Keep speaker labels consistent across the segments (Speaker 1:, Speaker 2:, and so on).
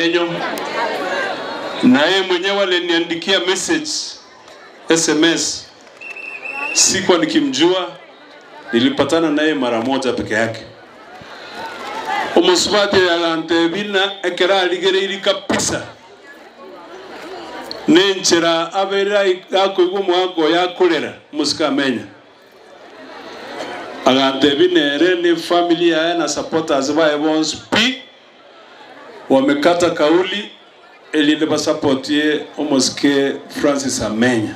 Speaker 1: Enyo. Naye mwenyewe aliniandikia message SMS. Sikuwa nikimjua, nilipatana naye mara moja peke yake. Umusubati alante bina ekera aligereiri kapisa. Nenchera abera yako igumwago yakolera musika menya. Agante bina ni familia na supporters ba Evans P wamekata kauli ili basapotie omoske Francis Amenya.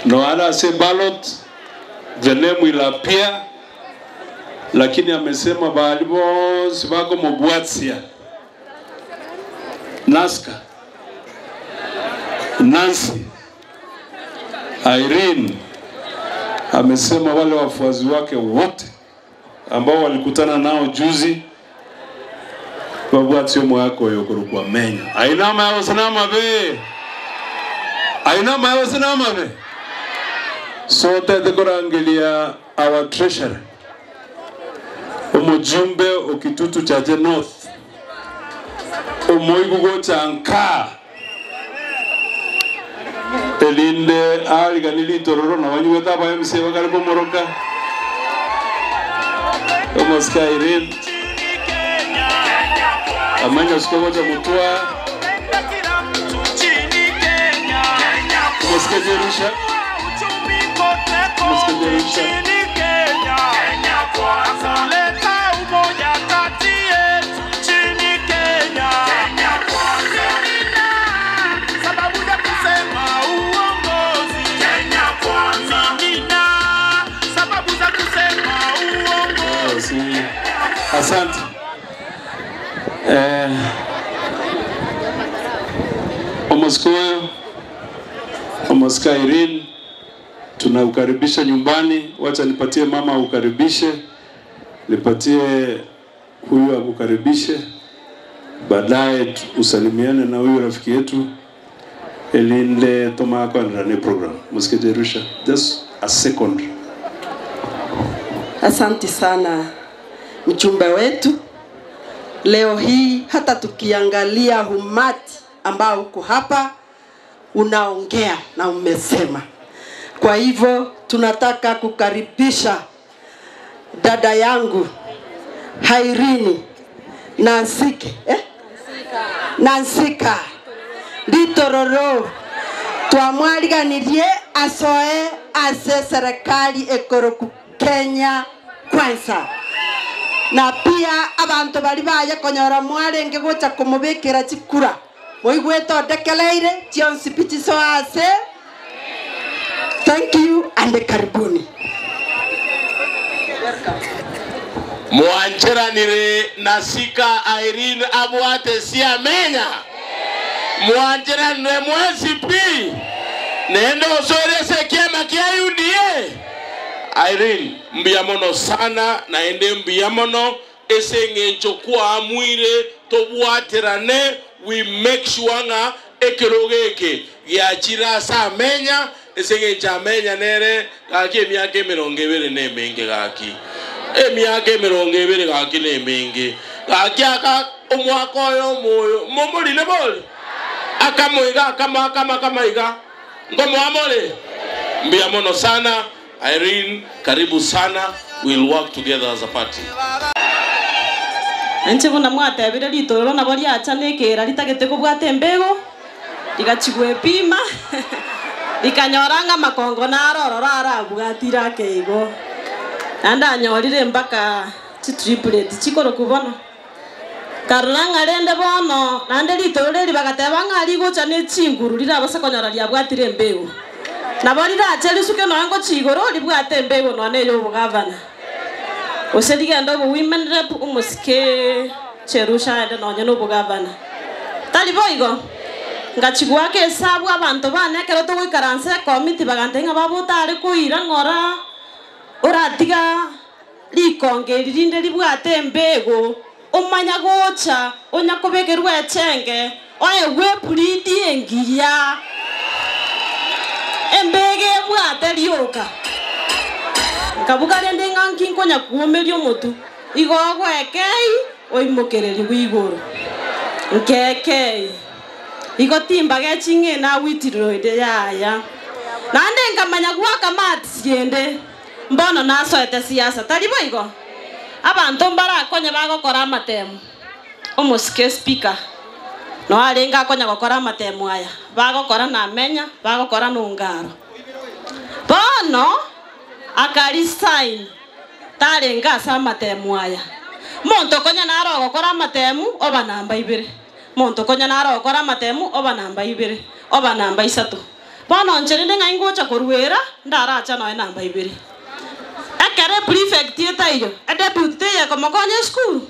Speaker 1: No ala se ballot vene mwilapia, lakini amesema balibo sibako mobwatia Naska, Nancy, Irene, amesema wale wafuazi wake wote ambao walikutana nao juzi babwatio mwako yokurukwa Menya. Ainama yao sanama be. Ainama yao sanama be. So tekorangelia our treasury. Umujumbe okitutu chaje North. Umoigugo chanka. Elinde aliganili tororo na wanyuweta ba MC wakaribu moroka. Omoska Irene. Amanya sikogo cha mutua. Omoska Jerusha. Omoska Jerusha. Asante. Omoska Irene, tunaukaribisha nyumbani. Wacha nipatie mama ukaribishe, nipatie huyu akukaribishe, baadaye usalimiane na huyu rafiki yetu Elinde Tomako ndani program. Omoska Jerusha, just a second.
Speaker 2: Asante sana mchumba wetu. Leo hii hata tukiangalia umati ambao uko hapa unaongea na umesema. Kwa hivyo tunataka kukaribisha dada yangu Irene Nansika Litororo twamwariganirie asoe ase serikali ekoroku Kenya kwanza. Na pia abantu bali baye konyora mwarenge gocha kumubikira chikura moigweto dekeleire chionsi pitiso ase. Thank you and karibuni.
Speaker 3: Mwanjeranire Nasika Irene abwate si Amenya. Mwanjeranire mwezi pi nendo osore sekema kia UDA. Irene mbiamono sana na ende mbiamono esenge nchokua amwire tobwaterane. We make sure nga ekerogeke ya chira sa Amenya esenge ncha Amenya nere gaki emyake 20 ne menge gaki emyake 20 gaki ne menge gaki aka omwako yo moyo momoli ne bol akamoiga kama iga ngomo amole mbiamono sana. Irene, karibu sana. We'll work together as a party.
Speaker 4: Anche bona mwate bire litoro na bali acha nekera litagete kubwate mbego ligachigwe pima likanyoranga makongo na rorora bwatira keigo anda nyorire mbaka triplete chikoro kubona karanga rende bono nande litoro ri bagateba ngari gocha ne chinguru lira basakonyora lya bwatire mbego na bali acha lisuke no ngo chigoro libwate mbego no ne yo bugavana oseligenda bo women rep umuske Cherusha ende no nyono bugavana taliboigo ngachigwa ke sabu abantu bane kero to gwikaranse committee bagantenga babutare kuira ngora oratiga likongeri rinde libwate mbego umanya gocha onyakobegerwe echenge oye wepulidi engiya embege bwate lyoka kabuga rende nganki nkonya kuomerio mutu igogwekei oimokereri wigoro Nkeke. Iko timba ge chinge na witiroide ya. Nande nkamanya kwa kamati siende. Mbono naso ete siasa. Talibo iko. Abantu mbara konye bagokora amatemu. Omusike speaker. No alenga konya gokora amatemu aya. Bagokora na menya, bagokora nungaro. Bono akari sign. Talenga sa amatemu aya. Monto konya naro gokora amatemu oba namba 2. Monto konya naro gokora amatemu oba namba 2. Oba namba 3. Bono ncherinde ngaingocha korwera ndaracha no namba 2. Akare prefect yeta iyo. Adebute ya komokonya school.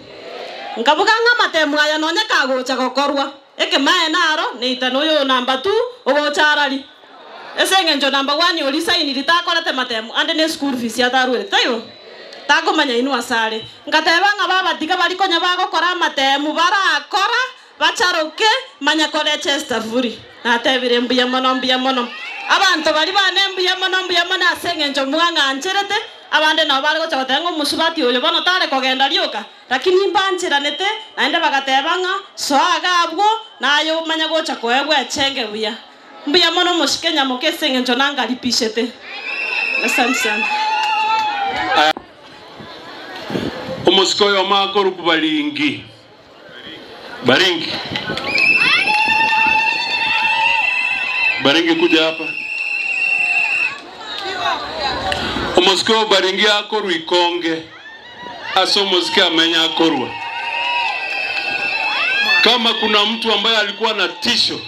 Speaker 4: Nkabuga ngamatemu aya no nyaka gocha gokorwa. Eke mae naro neitano yo namba 2 ogocharari. Esenge njo namba 1 oli sign litakorete matemu ande ne school fees ya tarwere tayo. Tako manya inu asare. Ngateba ngaba batika baliko nyabago kora matemu barakora bacharoke manya kore Chester furi. Natebire mbuya mono. Abantu bali bane mbuya mono asenge njo mwanga ancherete. Abande na bali gocha gotengo musubati oyo bono tare kogenda lyoka. Lakini mbanchiranete naende bagatebanga soaga abwo nayo manya gocha koegwe chenge buya. Mbuya mono mushikenya mokesenge njo nanga lipishete. Asante sana.
Speaker 1: Omusikoyo makoro kubalingi. Baringi. Baringi kuja hapa. Omusikoyo baringi akoru ikonge. Aso musike amenya akorwa. Kama kuna mtu ambaye alikuwa na tisho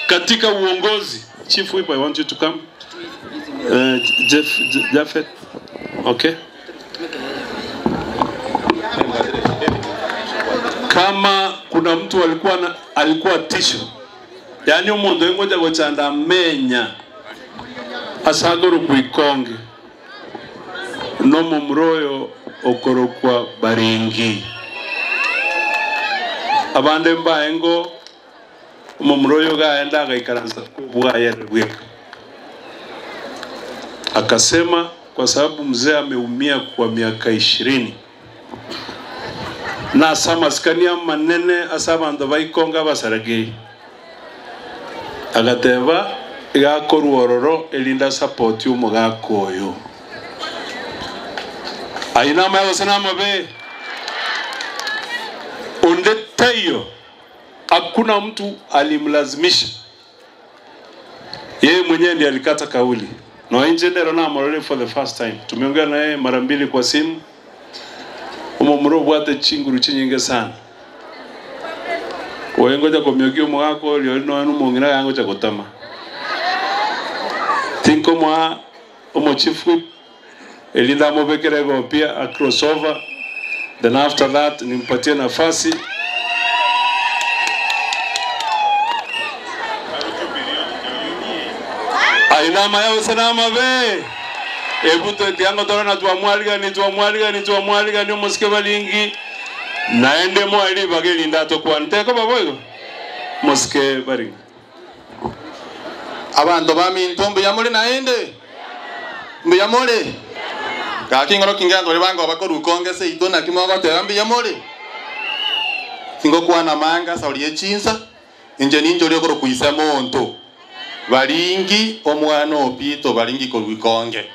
Speaker 1: katika uongozi. Chief Whip, I want you to come. Jafet. Okay. Kama kuna mtu alikuwa tisho. Yani umuntu ngoja gochanda menya. Asagoro kuikonge. No mumroyo okorokwa baringi. Abande mbaengo mumroyo gaenda gaikaranza kubwa yerweka. Akasema kwa sababu mzee ameumia kwa miaka 20. Na sama skania manene asaba ndo baikonga basarage. Agateba igakoru ororo elinda support y'umugakoyo. Aina mayo sana mabe. Ondetayo hakuna mtu alimlazimisha. Yeye mwenyewe ndiye alikata kauli. No engineer na morale for the first time. Tumeongea na yeye mara 2 kwa simu. Umumuro bwate chinguru chinyinge sana. Oyengoja komyokio mwako lyo no anu mongira yango cha gotama. Tinko mwa chief whip elinda mobekerego pia a crossover. Then after that nimpatie nafasi aina mayo sana mabe. Ebuto tiango torana tuamwaliga ni musike balingi. Naende mwali bageli ndato kwanteko baboyo. Musike balingi.
Speaker 5: Abantu bami ntombe yamole naende. Mbiyamole. Kakingoro kingando libango bakora ukonge se itona kimogo terambi yamole. Singo kwana manga sauli echinsa. Inje ninjo lyokoro kuisa monto. Balingi omwana opito balingi ko ukonge.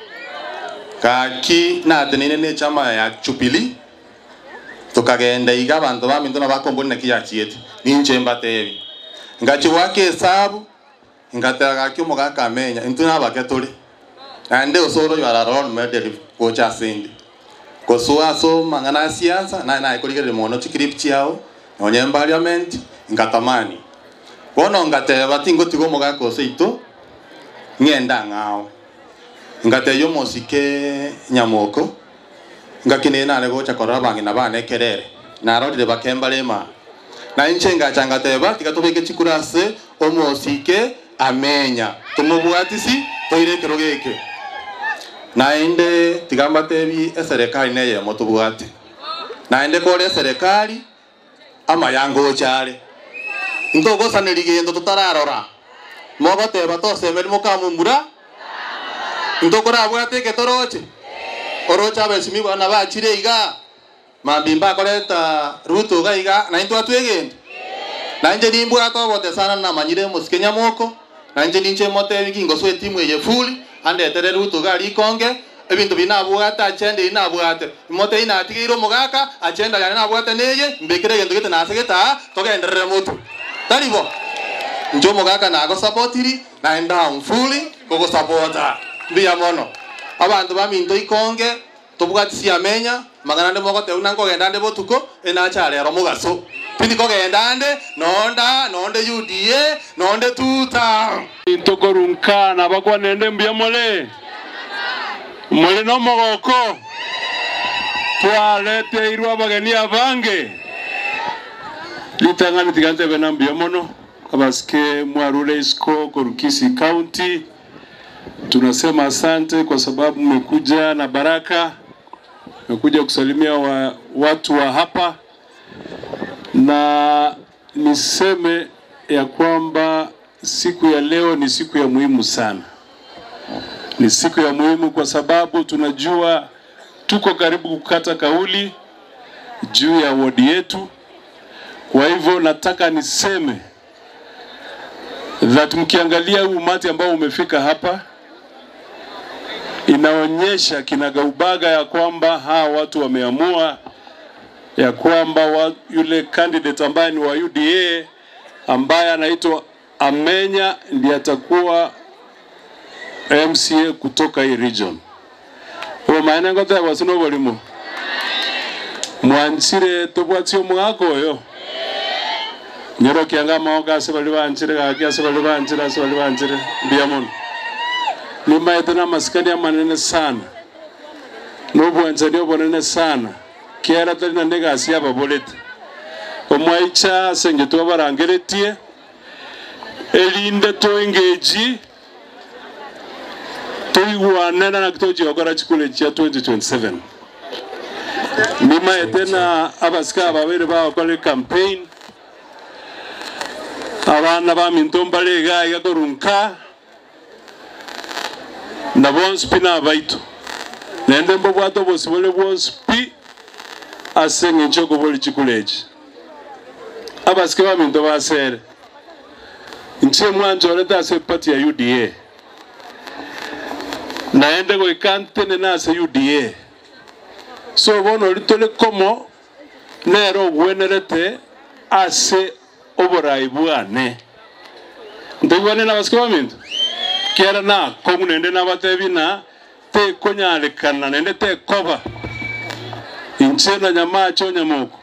Speaker 5: Kaki na tenene ne chama ya Chupili tukagenda iga abantu bami ndona bakombona na kiyachiete ninje mbatebi ngachi wake hesabu ngataka kimo kamenya ntuna bakatole ande osoro yara ron medel kocha sindi kosua so mangana siasa na ikoligere mono chikripti yao onye parliament ngatamani bono ngateba tingo tigo mogako seito ngenda ngao ngate yo musike nyamoko ngakine na lego chakora bangi na bane kerere na rodi bakemba lema na inchenga changateba tikatobeke chikurase omusike amenya tumubwatisi toire kerogeke na inde tigambatebi eserikali neye motubwate na inde kore serikali ama yango chale ndogo saneligendo tutararora mogoteba tose merimo kamumbura ndokora bwate ketoroche orocha besimi bana bachire iga mambimba koleta ruto ga iga na into atwegende na nje nimbu atobote sana na manyire musikenya moko na nje ninche mote wikingo so timu ye fuli ande tereru to gari konge ebintu binabwata achende inabwate mote inatigiro mugaka achenda yana nabwate neye mbekire gendo gite nasegeta togenderere mutu taribo njo mugaka nago supportiri na enda fuli kogo supporta biya mono abantu baminto ikonge tubwati siamenya magana nde mogote unango gendande botuko enacha lero mugaso tindi ko gendande nonde UDA nonde tuta
Speaker 1: intokorunkana bakwa nende mbiyamole mole no mogoko twalete irwa abageni abange litangani tigante bena mbiyamono abaske mwarule isko Korukisi County. Tunasema asante kwa sababu mmekuja na baraka, mmekuja kusalimia watu wa hapa, na niseme ya kwamba siku ya leo ni siku ya muhimu sana. Ni siku ya muhimu kwa sababu tunajua tuko karibu kukata kauli juu ya wodi yetu. Kwa hivyo nataka niseme that mkiangalia umati ambao umefika hapa, inaonyesha kinagaubaga ya kwamba hawa watu wameamua ya kwamba yule candidate ambaye ni wa UDA ambaye anaitwa Amenya ndiye atakuwa MCA kutoka hii region. Kwa maana ngote wasino bolimo mwanchire tobwatio mwako yo nyoro kianga maoga se bali banchire ga se bali banchire diamond ni maitana maskani ya manene sana no bwanzani obonene sana kiara tali na ndega asia babolete omwaicha senge to barangeretie elinde to engage toiwana na kitoji okora chikule cha 2027 ni maitana abaska babere ba okole campaign abana ba mintombale ga Korunka na bonspi na baitu nende mbobwato bosibole bonspi asenge nchoko boli chikuleji abaske ba minto basere nche mwanjo leta se party ya UDA naende go ikante na se UDA so bono litole komo nero gwenerete ase oborai bwane ndibwane na baske ba minto kera na komu nende na batebina te konyalekana nende te koba inchena nyamacho nyamoko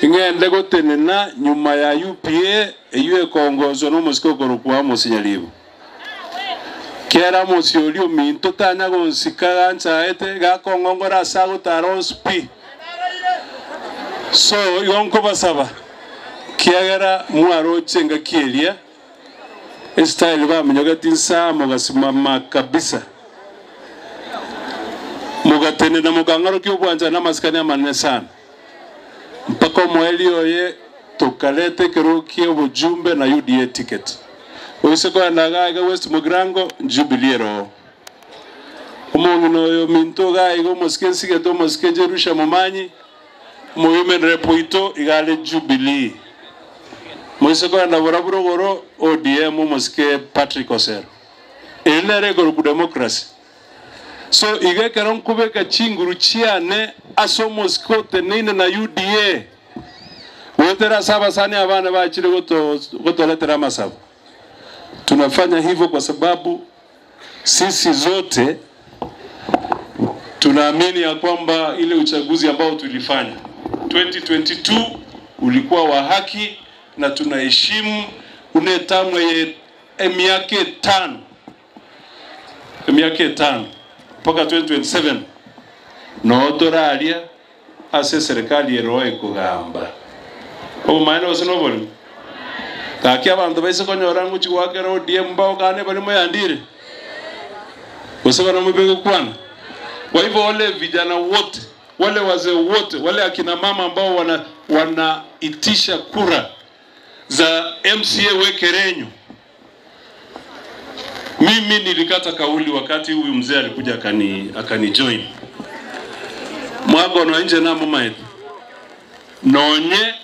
Speaker 1: ingende gotenena nyuma ya UPA eyue kongozo no musiko korukwa musinyalibu kera musiolio minto tanya gonsika ganchaete ga kongongora sago taronspi so yonko basaba kiagera mwaro chenga kielia style ba mnyogatinsa mugasimama kabisa mugatene na mugangaro kyobwanja na maskani manene sana mpaka mweli oye tukalete keroki obujumbe na UDA ticket oyise kwa ndagaga West Mugrango Jubileero omongo oyo minto gaigo moskensi geto moskenje rusha mumanyi muhimen repoito igale Jubilee moise kwa ndaboraburo goro ODM moske Patrick Osero elere goro democracy so igekeron kubeka chinguru chiane asomos kote nine na UDA wetera saba sana abana bachire gotoletera masabo. Tunafanya hivyo kwa sababu sisi zote tunaamini ya kwamba ile uchaguzi ambao tulifanya 2022 ulikuwa wa haki na tunaheshimu unetamwe ye miaka 5 mpaka 2027 no doraria ase serikali eroe kugamba o maana osinoboli taki abantu baise konyora nguchi wakera ODM bao kane bali moyandire usibana mbego kwana. Kwa hivyo wale vijana wote, wale wazee wote, wale akina mama ambao wanaitisha kura za MCA Wekerenyo, mimi nilikata kauli wakati huyu mzee alikuja akani join mwago no nje na mama yetu nonye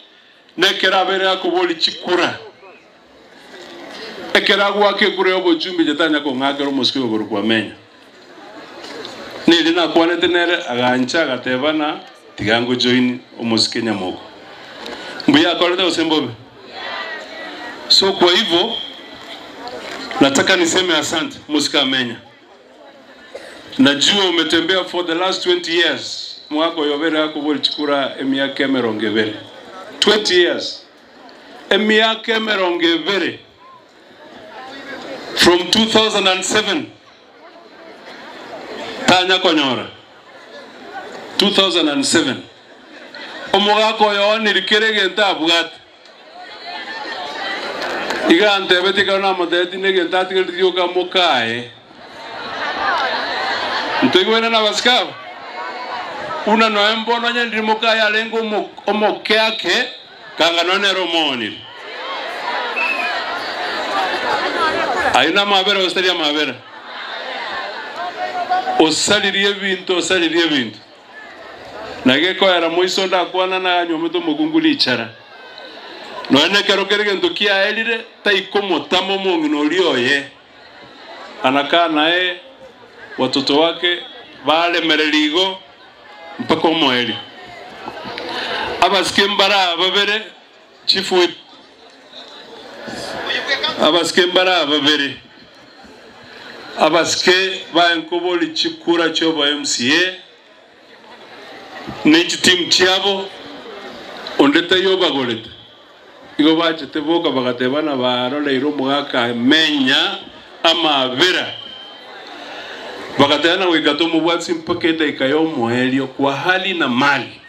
Speaker 1: nekera bere akuboli chikura ekera gwake kure obojumbi jetanya ko ngakero musikio guru kwa menya nili na kwanete nere agancha gatebana tigango join omusikenya moko mbuya akoleta usembobe. So kwa hivyo nataka niseme asante musika menya. Najua umetembea for the last 20 years. Mwako yovere yako boli chikura emiaka emerongevere 20 years emiaka emerongevere from 2007 tanya konyora 2007 omugako yoni likerege ntabugate igante betika na modeti nege ntati ndio mukae ntegwena na baskaba una noembo no nyandiri mukae alengo omokeake kanga none romoni aina mabera ostaria mabera osalirie bintu nageko era moiso ndakwana na nyometo mugunguli ichara noene kero kerege ndokia elire taikomo tamo mongino lioye anakaa naye watoto wake vale mereligo mpaka moeli abaskembara babere chifu abaskembara babere abaske baenkoboli chikura choba MCA nechi team chiabo ondeta yoba goleta igo bache teboka bagatebana barole iro mwaka menya ama vera bakatana wikato mubwatsi mpaka ikayo moelio kwa hali na mali